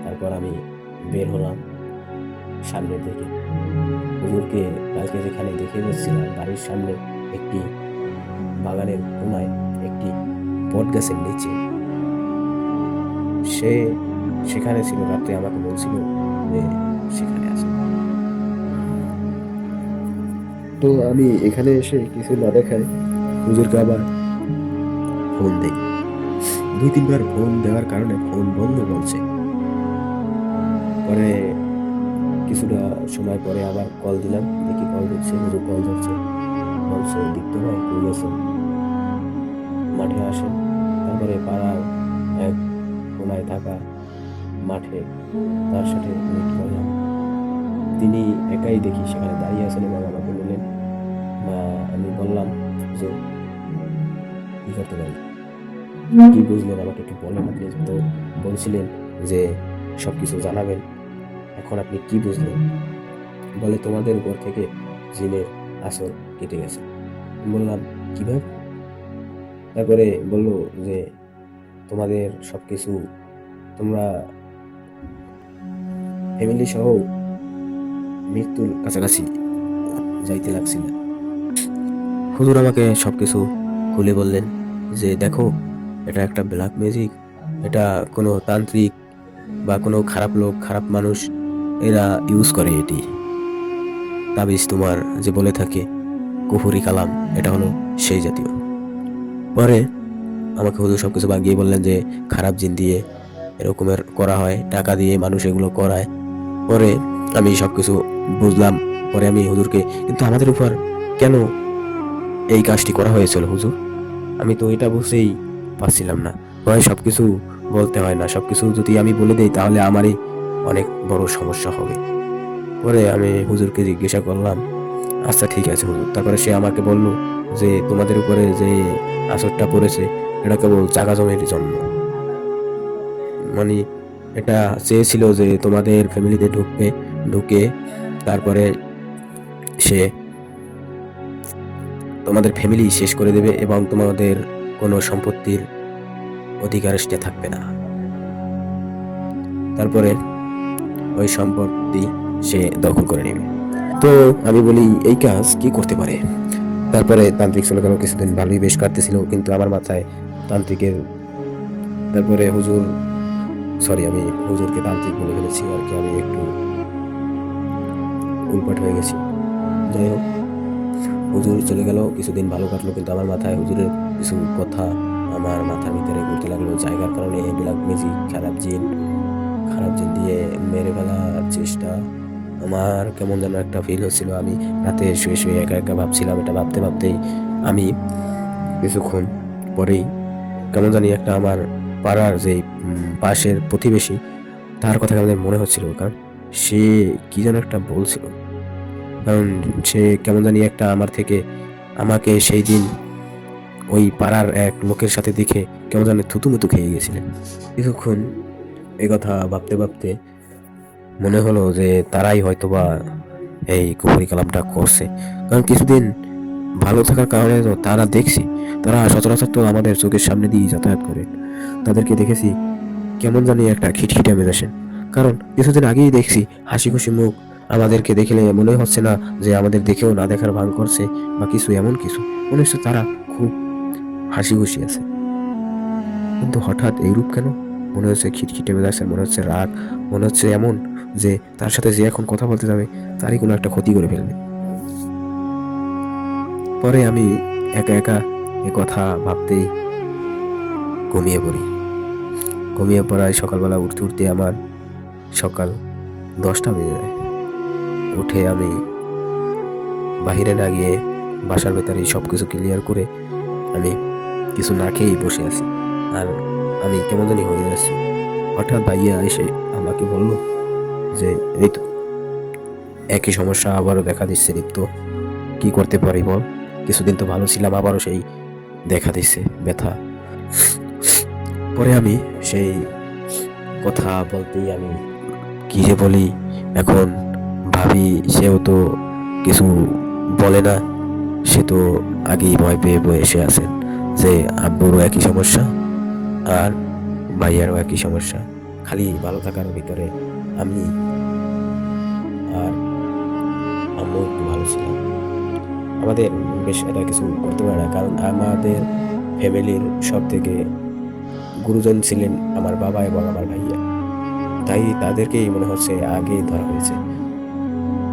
S1: তারপর আমি বের হলাম সামনের দিকে। হুজুরকে কালকে যেখানে দেখে যাচ্ছিলাম বাড়ির সামনে একটি বাগানের কোনায় একটি বট গাছের নিচে সে সেখানে ছিল। রাত্রে আমাকে বলছিল যে সেখানে আছে। তো আমি এখানে এসে কিছু না দেখায় হুজুরকে আবার ফোন দেই। 2-3 বার ফোন দেওয়ার কারণে ফোন বন্ধ বলছে। পরে কিছুটা সময় পরে আবার কল দিলাম, দেখি কল দিচ্ছে, হুজুর কল ধরছে। বলছে দীপ্ত ভাই কই গেছেন, মাঠে আসেন। তারপরে পাড়ার এক কোনায় থাকা মাঠে তার সাথে মিট করলাম। তিনি একাই দেখি সেখানে দাঁড়িয়ে আছেন এবং আমাকে বললেন, আমি বললাম যে কি করতে পারি, কি বুঝলেন আমাকে একটু বলেন। আপনি তো বলছিলেন যে সবকিছু জানাবেন, এখন আপনি কি বুঝলেন? বলে তোমাদের উপর থেকে জিনের আসর কেটে গেছে। বললাম কিভাবে? তারপরে বলল যে তোমাদের সবকিছু, তোমরা ফ্যামিলি সহ মৃত্যুর কাছাকাছি যাইতে লাগছিল। হুজুর আমাকে সবকিছু খুলে বললেন যে দেখো, এটা একটা ব্ল্যাক ম্যাজিক, এটা কোনো তান্ত্রিক বা কোনো খারাপ লোক, খারাপ মানুষ এরা ইউজ করে এটি। তাবিজ তোমার যে বলে থাকে কুফরি কালাম, এটা হলো সেই জাতীয়। পরে আমাকে হুজুর সবকিছু বাগিয়ে বললেন যে খারাপ জিন দিয়ে এরকমের করা হয়, টাকা দিয়ে মানুষ এগুলো করায়। পরে আমি সবকিছু বুঝলাম। পরে আমি হুজুরকে, কিন্তু আমাদের উপর কেন এই কাজটি করা হয়েছিল হুজুর, আমি তো এটা বুঝতেই পারছিলাম না। পরে সবকিছু বলতে হয় না, সবকিছু যদি আমি বলে দিই তাহলে আমারই অনেক বড় সমস্যা হবে। পরে আমি হুজুরকে জিজ্ঞাসা করলাম, আচ্ছা ঠিক আছে হুজুর। তারপরে সে আমাকে বলল যে তোমাদের উপরে যে আসরটা পড়েছে এটা কেবল জাগা জমির জন্য, মানে এটা চেয়েছিল যে তোমাদের ফ্যামিলিতে ঢুকে তারপরে সে তোমাদের ফ্যামিলি শেষ করে দেবে এবং তোমাদের কোনো সম্পত্তির অধিকার সে থাকবে না। তারপরে ওই সম্পত্তি সে দখল করে নেবে। তো আমি বলি এই কাজ কি করতে পারে? তারপরে তান্ত্রিক চলে গেল, কিছুদিন ভালোই বেশ কাটতেছিল, কিন্তু আমার মাথায় তান্ত্রিকের, তারপরে আমি হুজুরকে তান্ত্রিক বলে ফেলেছি আর কি, আমি একটু উল্পাট হয়ে গেছি। যাই হোক, হুজুর চলে গেল, কিছুদিন ভালো কাটলো, কিন্তু আমার মাথায় হুজুরের কিছু কথা আমার মাথার ভিতরে ঘুরতে লাগলো। জায়গার কারণে ব্ল্যাক ম্যাজিক, খারাপ জিন দিয়ে মেরে ফেলার চেষ্টা। আমার কেমন যেন একটা ফিল হচ্ছিল। আমি রাতে শুয়ে শুয়ে একা একা ভাবছিলাম। এটা ভাবতে ভাবতেই আমি কিছুক্ষণ পরেই কেমন জানি একটা আমার পাড়ার যে পাশের প্রতিবেশী, তার কথা কেমন মনে হচ্ছিল, কারণ সে কি যেন একটা বলছিল। কারণ সে কেমন জানি একটা আমাকে সেই দিন ওই পাড়ার এক লোকের সাথে দেখে কেমন জানি থুতুমুতু খেয়ে গেছিলেন। কিছুক্ষণ এই কথা ভাবতে ভাবতে মনে হলো যে তারাই হয়তোবা এই কুফরি কালামটা করছে। কারণ কিছুদিন ভালো থাকার কারণে তো তারা সচরাচর তো আমাদের চোখের সামনে দিয়ে যাতায়াত করে, তাদেরকে দেখেছি কেমন জানি একটা খিটখিটে মেজাজের। কারণ কিছুদিন আগেই দেখছি হাসি খুশি মুখ, আমাদেরকে দেখলে মনে হচ্ছে না যে আমাদের দেখেও না দেখার ভান করছে বা কিছু, এমন কিছু মনে হচ্ছে তারা খুব হাসি খুশি আছে। কিন্তু হঠাৎ এইরূপ কেন? মনে হচ্ছে খিটখিটে মেজাজ, মনে হচ্ছে রাগ, মনে হচ্ছে এমন যে তার সাথে যে এখন কথা বলতে যাবে তারই কোনো একটা ক্ষতি করে ফেলবে। পরে আমি একা একা এ কথা ভাবতেই ঘুমিয়ে পড়ি। ঘুমিয়ে পড়ায় সকালবেলা উঠতে উঠতে আমার সকাল 10টা বেজে যায়। উঠে আমি বাহিরে না গিয়ে বাসার ভেতরে সব কিছু ক্লিয়ার করে আমি কিছু না খেয়েই বসে আছি। আর আমি কেমন জানি হয়ে যাচ্ছি। হঠাৎ ভাইয়া এসে আমাকে বলল যে এই তো একই সমস্যা আবারও দেখা দিচ্ছে রিক্ত, কি করতে পারি বল? কিছুদিন তো ভালো ছিলাম, আবারও সেই দেখা দিচ্ছে ব্যথা। পরে আমি সেই কথা বলতেই আমি কি যে বলি, এখন ভাবি সেও তো কিছু বলে না, সে তো আগেই ভয় পেয়ে বসে আছেন যে আব্বুরও একই সমস্যা আর ভাইয়ারও একই সমস্যা। খালি ভালো থাকার ভিতরে আমি আর আম্মু একটু ভালো ছিলাম। আমাদের বেশ এটা কিছু করতে পারে না, কারণ আমাদের ফ্যামিলির সব থেকে গুরুজন ছিলেন আমার বাবা এবং আমার ভাইয়া, তাই তাদেরকেই মনে হচ্ছে আগেই ধরা হয়েছে।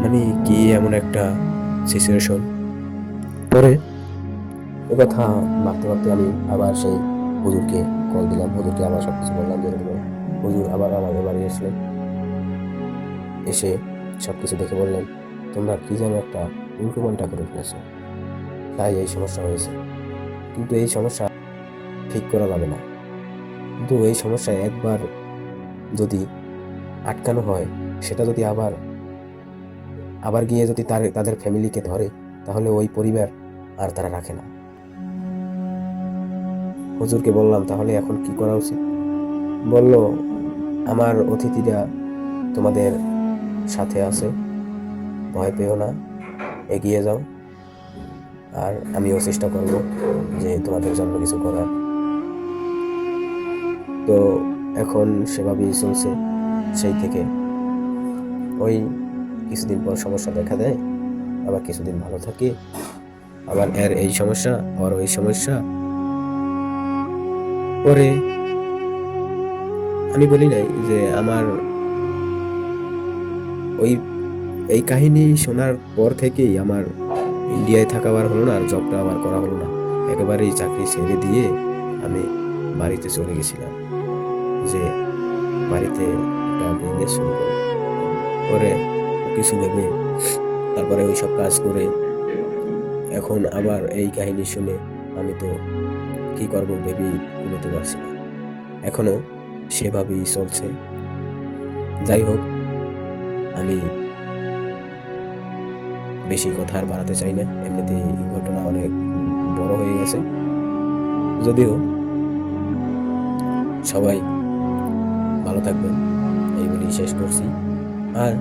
S1: মানে কি এমন একটা সিচুয়েশন। পরে এ কথা ভাবতে ভাবতে আমি আবার সেই হুজুরকে কল দিলাম, হুজুরকে আবার সব কিছু বললাম। যেরকম হুজুর আবার আমাদের বাড়ি এসলেন, এসে সব কিছু দেখে বললেন, তোমরা কি যেন একটা উল্টোপাল্টা করে ফেলেছো, তাই এই সমস্যা হয়েছে। কিন্তু এই সমস্যা ঠিক করা যাবে না। কিন্তু এই সমস্যা একবার যদি আটকানো হয়, সেটা যদি আবার আবার গিয়ে যদি তাদের ফ্যামিলিকে ধরে, তাহলে ওই পরিবার আর তারা রাখে না। হুজুরকে বললাম, তাহলে এখন কি করা উচিত? বলল, আমার অতিথিরা তোমাদের সাথে আছে, ভয় পেও না, এগিয়ে যাও, আর আমিও চেষ্টা করব যে তোমাদের জন্য কিছু করার। তো এখন সেভাবেই চলছে। সেই থেকে ওই কিছুদিন পর সমস্যা দেখা দেয়, আবার কিছুদিন ভালো থাকে, আবার এর এই সমস্যা, আবার ওই সমস্যা। পরে আমি বলি নাই যে আমার ওই এই কাহিনী শোনার পর থেকেই আমার ইন্ডিয়ায় থাকা আবার হলো না, আর জবটা আবার করা হলো না। একেবারেই চাকরি ছেড়ে দিয়ে আমি বাড়িতে চলে গেছিলাম যে বাড়িতে একটা বিজনেস শুরু করব। পরে কিছু ভেবে তারপরে ওই সব কাজ করে এখন আবার এই কাহিনী শুনে আমি তো কি করব ভেবেই বুঝতে পারছি না। এখনো সেভাবেই চলছে। যাই হোক, আমি বেশি কথা আর বাড়াতে চাই না, এমনিতেই ঘটনা অনেক বড় হয়ে গেছে। যদিও সবাই ভালো থাকবেন এই বলেই শেষ করছি। আর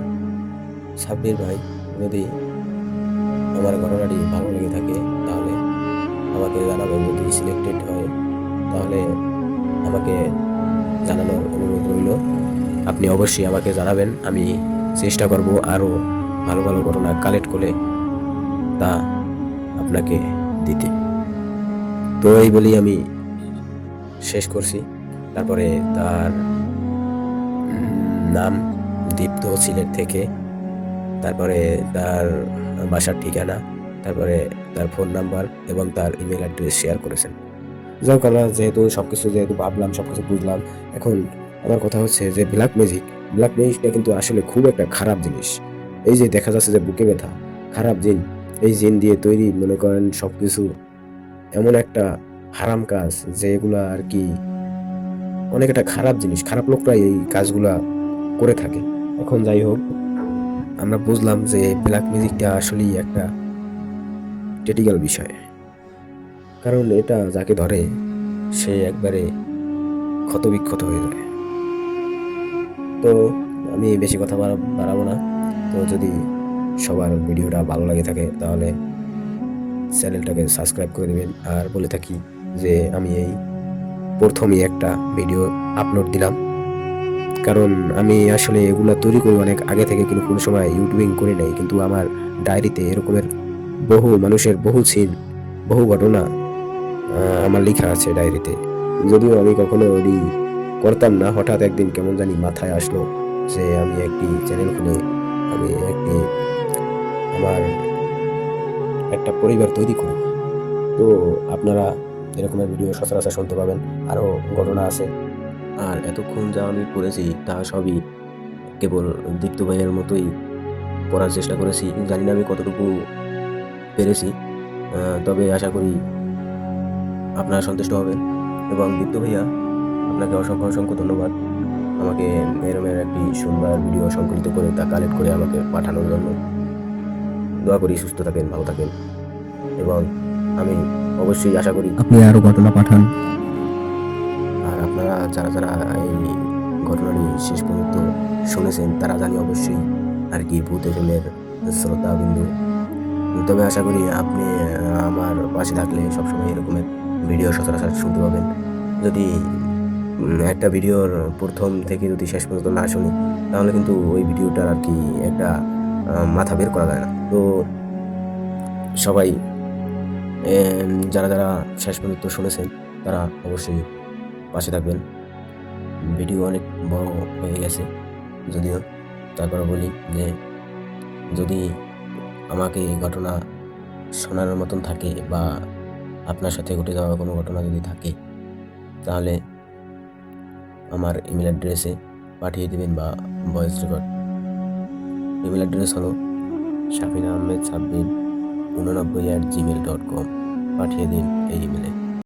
S1: সাব্বির ভাই, যদি আমার ঘটনাটি ভালো লেগে থাকে তাহলে আমাকে জানাবেন। যদি সিলেক্টেড হয় তাহলে আমাকে জানানোর অনুরোধ রইল। আপনি অবশ্যই আমাকে জানাবেন, আমি চেষ্টা করব আরও ভালো ভালো ঘটনা কালেক্ট করে তা আপনাকে দিতে। তো এই বলেই আমি শেষ করছি। তারপরে তার নাম দীপ্ত, সিলেট থেকে, তারপরে তার বাসার ঠিকানা, তারপরে তার ফোন নাম্বার এবং তার ইমেল অ্যাড্রেস শেয়ার করেছেন। যাও কারণ যেহেতু সবকিছু যেহেতু ভাবলাম, সবকিছু বুঝলাম, এখন আমার কথা হচ্ছে যে ব্ল্যাক ম্যাজিকটা কিন্তু আসলে খুব একটা খারাপ জিনিস। এই যে দেখা যাচ্ছে যে বুকে ব্যথা, খারাপ জিন, এই জিন দিয়ে তৈরি মনে করেন সবকিছু এমন একটা হারাম কাজ যে এগুলা আর কি অনেক একটা খারাপ জিনিস, খারাপ লোকরাই এই কাজগুলা করে থাকে। এখন যাই হোক, আমরা বুঝলাম যে ব্ল্যাক ম্যাজিকটা আসলেই একটা ক্রিটিক্যাল বিষয়, কারণ এটা যাকে ধরে সে একবারে ক্ষতবিক্ষত হয়ে যায়। তো আমি বেশি কথা বাড়াবো না। তো যদি সবার ভিডিওটা ভালো লাগে থাকে তাহলে চ্যানেলটাকে সাবস্ক্রাইব করে দেবেন। আর বলে থাকি যে আমি এই প্রথমই একটা ভিডিও আপলোড দিলাম, কারণ আমি আসলে এগুলা তৈরি করি অনেক আগে থেকে, কিন্তু কোনো সময় ইউটিউবিং করি নাই। কিন্তু আমার ডায়েরিতে এরকমের বহু মানুষের বহু সিন, বহু ঘটনা আমার লেখা আছে ডায়েরিতে। যদিও আমি কখনো ওই করতাম না, হঠাৎ একদিন কেমন জানি মাথায় আসলো যে আমি একটি চ্যানেল খুলে আমি আমার একটা পরিবার তৈরি করি। তো আপনারা এরকমের ভিডিও সচরাচর শুনতে পাবেন, আরও ঘটনা আছে। আর এতক্ষণ যা আমি পড়েছি তা সবই কেবল দীপ্ত ভাইয়ের মতোই পড়ার চেষ্টা করেছি। জানি না আমি কতটুকু পেরেছি, তবে আশা করি আপনারা সন্তুষ্ট হবেন। এবং দীপ্ত ভাইয়া, আপনাকে অসংখ্য অসংখ্য ধন্যবাদ আমাকে এরমের একটি সুন্দর ভিডিও সংকলিত করে তা কালেক্ট করে আমাকে পাঠানোর জন্য। দোয়া করি সুস্থ থাকেন, ভালো থাকেন, এবং আমি অবশ্যই আশা করি
S2: আপনি আরো ঘটনা পাঠান।
S1: আর আপনারা যারা যারা এই ঘটনাটি শেষ পর্যন্ত শুনেছেন তারা জানি অবশ্যই আর কি ভূত এফএমের শ্রোতা বিন্দু। তবে আশা করি আপনি আমার পাশে থাকলে সবসময় এরকমের ভিডিও সচরাচর শুনতে পাবেন। যদি একটা ভিডিওর প্রথম থেকে যদি শেষ পর্যন্ত না শুনি তাহলে কিন্তু ওই ভিডিওটার আর কি একটা মাথা বের করা যায় না। তো সবাই যারা যারা শেষ পর্যন্ত শুনেছেন তারা অবশ্যই পাশে থাকবেন। ভিডিও অনেক বড় হয়ে গেছে যদিও, তারপরে বলি যে যদি আমাকে এই ঘটনা শোনানোর মতন থাকে বা আপনার সাথে ঘটে যাওয়া কোনো ঘটনা যদি থাকে তাহলে আমার ইমেল অ্যাড্রেসে পাঠিয়ে দেবেন বা ভয়েস রেকর্ড। ইমেল অ্যাড্রেস হলো শাফিনা আহমেদ 9689@gmail.com। পাঠিয়ে দিন এই ইমেলে।